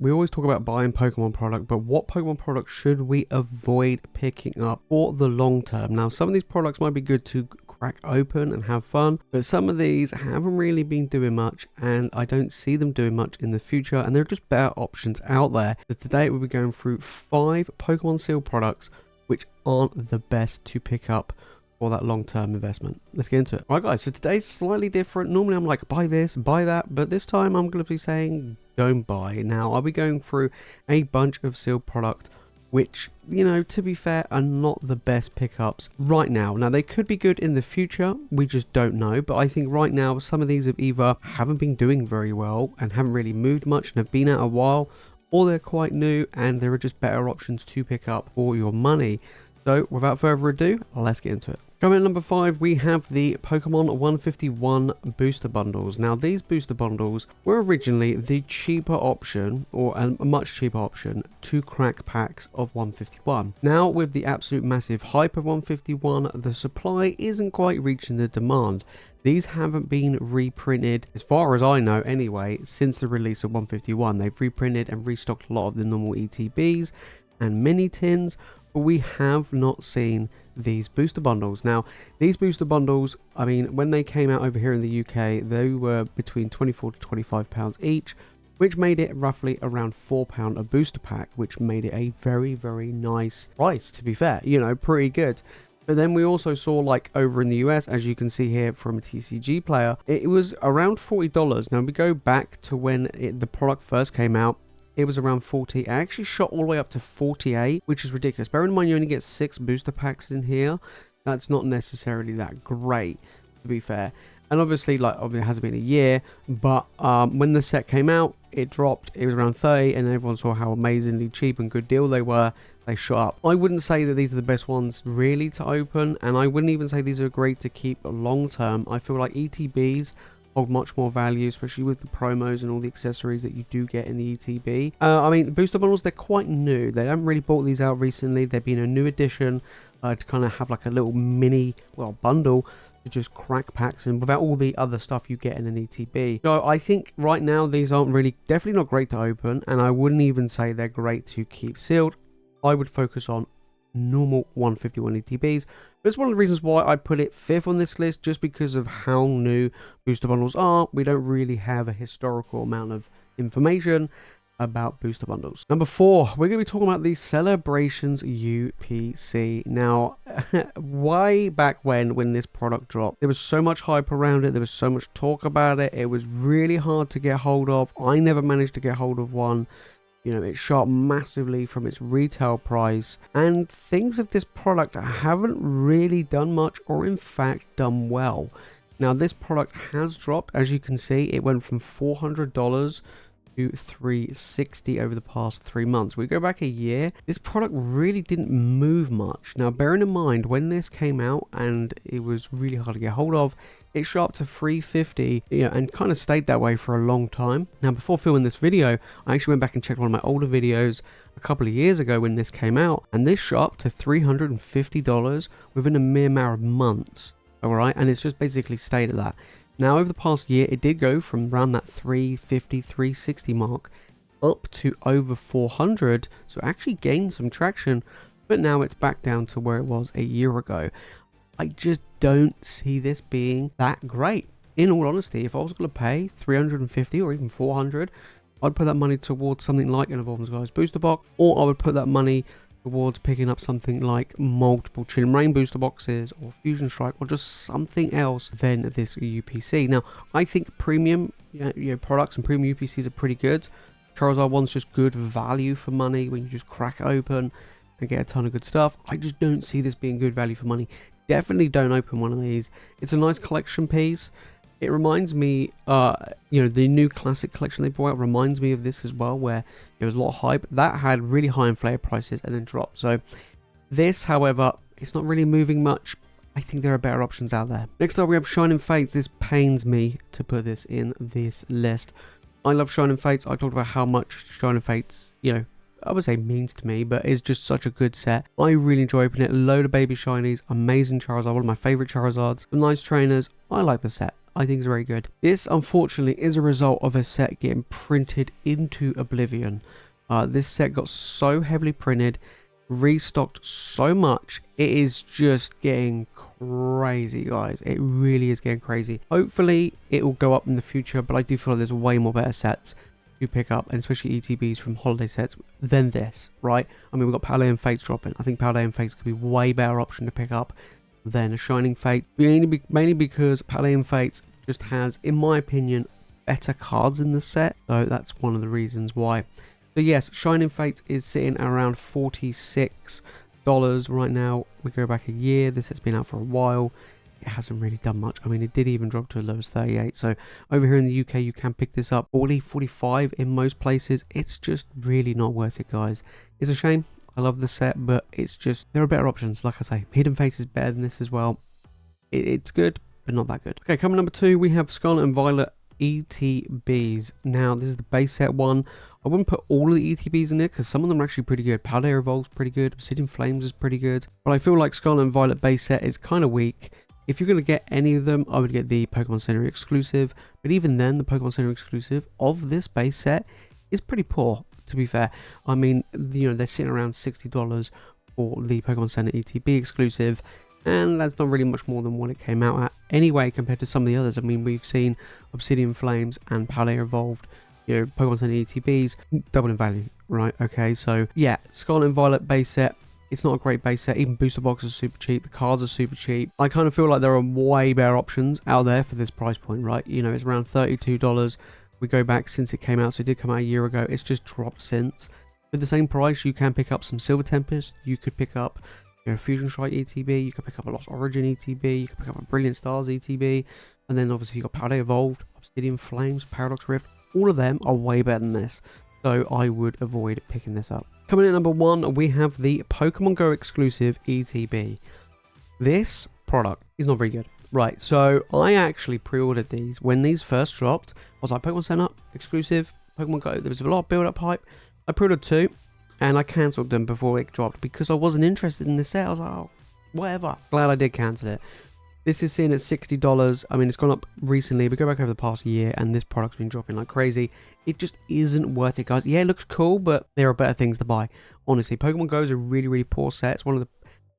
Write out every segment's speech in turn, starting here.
we always talk about buying Pokemon product, but what Pokemon product should we avoid picking up for the long term? Now, some of these products might be good to crack open and have fun, but some of these haven't really been doing much, and I don't see them doing much in the future, and there are just better options out there. So today we'll be going through 5 Pokemon sealed products which aren't the best to pick up for that long-term investment. Let's get into it. All right, guys, so today's slightly different. Normally I'm like, buy this, buy that, but this time I'm going to be saying don't buy. Now, I'll be going through a bunch of sealed product which, you know, to be fair, are not the best pickups right now. Now, they could be good in the future, we just don't know, but I think right now some of these have either haven't been doing very well and haven't really moved much and have been out a while, or they're quite new and there are just better options to pick up for your money. So without further ado, let's get into it. Coming at number 5, we have the Pokemon 151 booster bundles. Now, these booster bundles were originally the cheaper option, or a much cheaper option, to crack packs of 151. Now, with the absolute massive hype of 151, the supply isn't quite reaching the demand. These haven't been reprinted, as far as I know anyway, since the release of 151. They've reprinted and restocked a lot of the normal ETBs and mini tins, but we have not seen these booster bundles. Now, these booster bundles, I mean, when they came out over here in the UK, they were between £24 to £25 each, which made it roughly around £4 a booster pack, which made it a very, very nice price, to be fair. You know, pretty good. But then we also saw, like, over in the US, as you can see here from a TCG player, it was around $40. Now, we go back to when the product first came out, it was around 40. I actually shot all the way up to 48, which is ridiculous. Bear in mind, you only get 6 booster packs in here. That's not necessarily that great, to be fair. And obviously, like, it hasn't been a year, but when the set came out, it dropped. It was around 30, and everyone saw how amazingly cheap and good deal they were. They shot up. I wouldn't say that these are the best ones really to open, and I wouldn't even say these are great to keep long term. I feel like ETBs hold much more value, especially with the promos and all the accessories that you do get in the ETB. I mean, booster bundles, they're quite new. They haven't really brought these out recently. They've been a new addition to kind of have like a little mini, well, bundle to just crack packs and without all the other stuff you get in an ETB. So I think right now these aren't really, definitely not great to open, and I wouldn't even say they're great to keep sealed. I would focus on normal 151 ETBs. But it's one of the reasons why I put it 5th on this list, just because of how new booster bundles are. We don't really have a historical amount of information about booster bundles. Number 4, we're going to be talking about the Celebrations UPC. Now, way back when this product dropped, there was so much hype around it, there was so much talk about it, it was really hard to get hold of. I never managed to get hold of one. You know, it shot massively from its retail price, and things of this product haven't really done much, or in fact done well. Now, this product has dropped, as you can see. It went from $400 to $360 over the past 3 months. We go back a year, this product really didn't move much. Now, bearing in mind, when this came out and it was really hard to get hold of, it shot up to $350, you know, and kind of stayed that way for a long time. Now, before filming this video, I actually went back and checked one of my older videos a couple of years ago when this came out, and this shot up to $350 within a mere matter of months. All right, and it's just basically stayed at that. Now, over the past year, it did go from around that 350, 360 mark up to over 400, so it actually gained some traction, but now it's back down to where it was a year ago. I just don't see this being that great. In all honesty, if I was going to pay 350 or even 400, I'd put that money towards something like an Evolving Skies booster box, or I would put that money towards picking up something like multiple Chilling Reign booster boxes or Fusion Strike, or just something else than this UPC. Now, I think premium products and premium UPCs are pretty good. Charizard one's just good value for money when you just crack it open and get a ton of good stuff. I just don't see this being good value for money. Definitely don't open one of these. It's a nice collection piece. It reminds me, the new classic collection they brought out reminds me of this as well, where there was a lot of hype. That had really high inflated prices and then dropped. So this, however, it's not really moving much. I think there are better options out there. Next up, we have Shining Fates. This pains me to put this in this list. I love Shining Fates. I talked about how much Shining Fates, I would say means to me, but it's just such a good set. I really enjoy opening it. A load of baby shinies, amazing Charizard, one of my favorite Charizards, some nice trainers. I like the set. I think is very good. This, unfortunately, is a result of a set getting printed into oblivion. This set got so heavily printed, restocked so much, it is just getting crazy, guys. It really is getting crazy. Hopefully, it will go up in the future, but I do feel like there's way more better sets to pick up, and especially ETBs from holiday sets than this, right? I mean, we've got Palais and Fates dropping. I think Palais and Fates could be way better option to pick up than a Shining Fate, mainly because Palais and Fates just has, in my opinion, better cards in the set, so that's one of the reasons why. So yes, Shining Fates is sitting around $46 right now. We go back a year, this has been out for a while. It hasn't really done much. I mean, it did even drop to as low as 38. So over here in the UK, you can pick this up 40, 45 in most places. It's just really not worth it, guys. It's a shame. I love the set, but it's just, there are better options. Like I say, Hidden Fates is better than this as well. It's good, but not that good. Okay, coming number 2, we have Scarlet and Violet ETBs. Now, this is the base set one. I wouldn't put all of the ETBs in there because some of them are actually pretty good. Palais Revolve's pretty good. Obsidian Flames is pretty good. But I feel like Scarlet and Violet base set is kind of weak. If you're going to get any of them, I would get the Pokemon Center exclusive. But even then, the Pokemon Center exclusive of this base set is pretty poor, to be fair. I mean, you know, they're sitting around $60 for the Pokemon Center ETB exclusive. And that's not really much more than what it came out at anyway compared to some of the others. I mean, we've seen Obsidian Flames and Palais Evolved, you know, Pokemon Center ETBs double in value, right? Okay, so yeah, Scarlet and Violet base set, it's not a great base set. Even booster boxes are super cheap. The cards are super cheap. I kind of feel like there are way better options out there for this price point, right? You know, it's around $32. We go back since it came out, so it did come out a year ago. It's just dropped since. With the same price, you can pick up some Silver Tempest. You could pick up, you know, Fusion Strike ETB, you can pick up a Lost Origin ETB, you can pick up a Brilliant Stars ETB, and then obviously you got Palais Evolved, Obsidian Flames, Paradox Rift. All of them are way better than this, so I would avoid picking this up. Coming in at number 1, we have the Pokemon Go exclusive ETB. This product is not very good. Right, so I actually pre-ordered these when these first dropped. I was like, Pokemon Center exclusive, Pokemon Go. There was a lot of build-up hype. I pre-ordered 2. And I cancelled them before it dropped because I wasn't interested in the set. I was like, oh, whatever. Glad I did cancel it. This is seen at $60. I mean, it's gone up recently, but go back over the past year and this product's been dropping like crazy. It just isn't worth it, guys. Yeah, it looks cool, but there are better things to buy. Honestly, Pokemon Go is a really, really poor set. It's one of the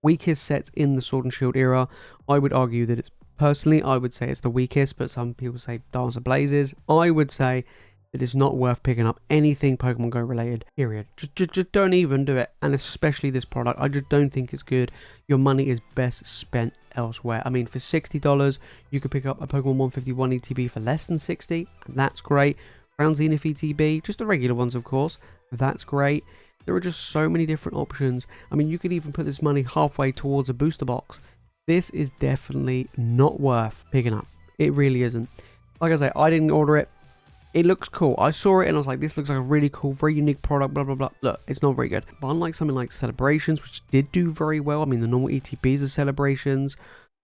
weakest sets in the Sword and Shield era. I would argue that it's, personally, I would say it's the weakest, but some people say Dance of Blazes. I would say it is not worth picking up anything Pokemon Go related, period. Just don't even do it, and especially this product. I just don't think it's good. Your money is best spent elsewhere. I mean, for $60, you could pick up a Pokemon 151 ETB for less than $60, and that's great. Crown Zenith ETB, just the regular ones, of course, that's great. There are just so many different options. I mean, you could even put this money halfway towards a booster box. This is definitely not worth picking up. It really isn't. Like I say, I didn't order it. It looks cool. I saw it and I was like, this looks like a really cool, very unique product, blah, blah, blah. Look, it's not very good. But unlike something like Celebrations, which did do very well, I mean, the normal ETBs of Celebrations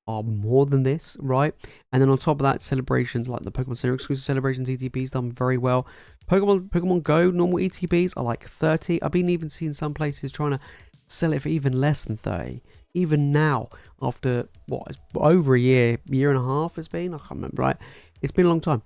are more than this, right? And then on top of that, Celebrations, like the Pokemon Center exclusive Celebrations ETBs, done very well. Pokemon Go normal ETBs are like 30. I've been even seeing some places trying to sell it for even less than 30. Even now, after, what, it's over a year and a half it's been? I can't remember, right? It's been a long time.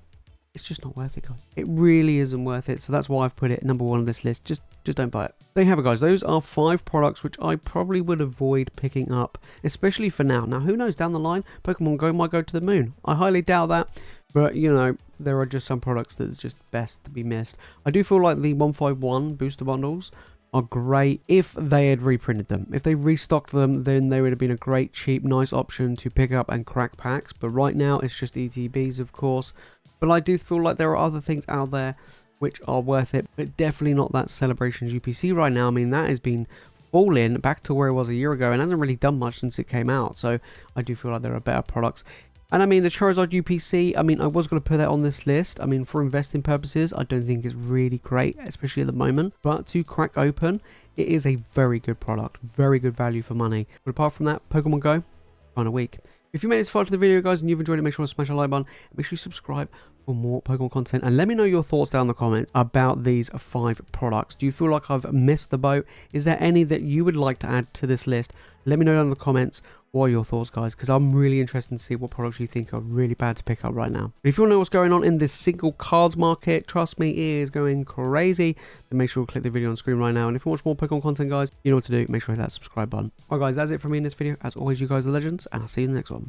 It's just not worth it, guys. It really isn't worth it. So that's why I've put it number 1 on this list. Just don't buy it. There you have it, guys. Those are 5 products which I probably would avoid picking up, especially for now. Now, who knows? Down the line, Pokemon Go might go to the moon. I highly doubt that. But, you know, there are just some products that's just best to be missed. I do feel like the 151 booster bundles are great if they had reprinted them. If they restocked them, then they would have been a great, cheap, nice option to pick up and crack packs. But right now, it's just ETBs, of course. But I do feel like there are other things out there which are worth it, but definitely not that Celebrations UPC right now. I mean, that has been falling back to where it was a year ago and hasn't really done much since it came out. So I do feel like there are better products. And I mean, the Charizard UPC, I mean, I was going to put that on this list. I mean, for investing purposes, I don't think it's really great, especially at the moment. But to crack open, it is a very good product. Very good value for money. But apart from that, Pokemon Go, kind of weak. If you made this far to the video, guys, and you've enjoyed it, make sure to smash a like button. Make sure you subscribe for more Pokemon content. And let me know your thoughts down in the comments about these 5 products. Do you feel like I've missed the boat? Is there any that you would like to add to this list? Let me know down in the comments. What are your thoughts, guys? Because I'm really interested to see what products you think are really bad to pick up right now. But if you want to know what's going on in this single cards market, trust me, it is going crazy. Then make sure to click the video on screen right now. And if you watch more Pokemon content, guys, you know what to do. Make sure to hit that subscribe button. Alright, guys, that's it from me in this video. As always, you guys are legends, and I'll see you in the next one.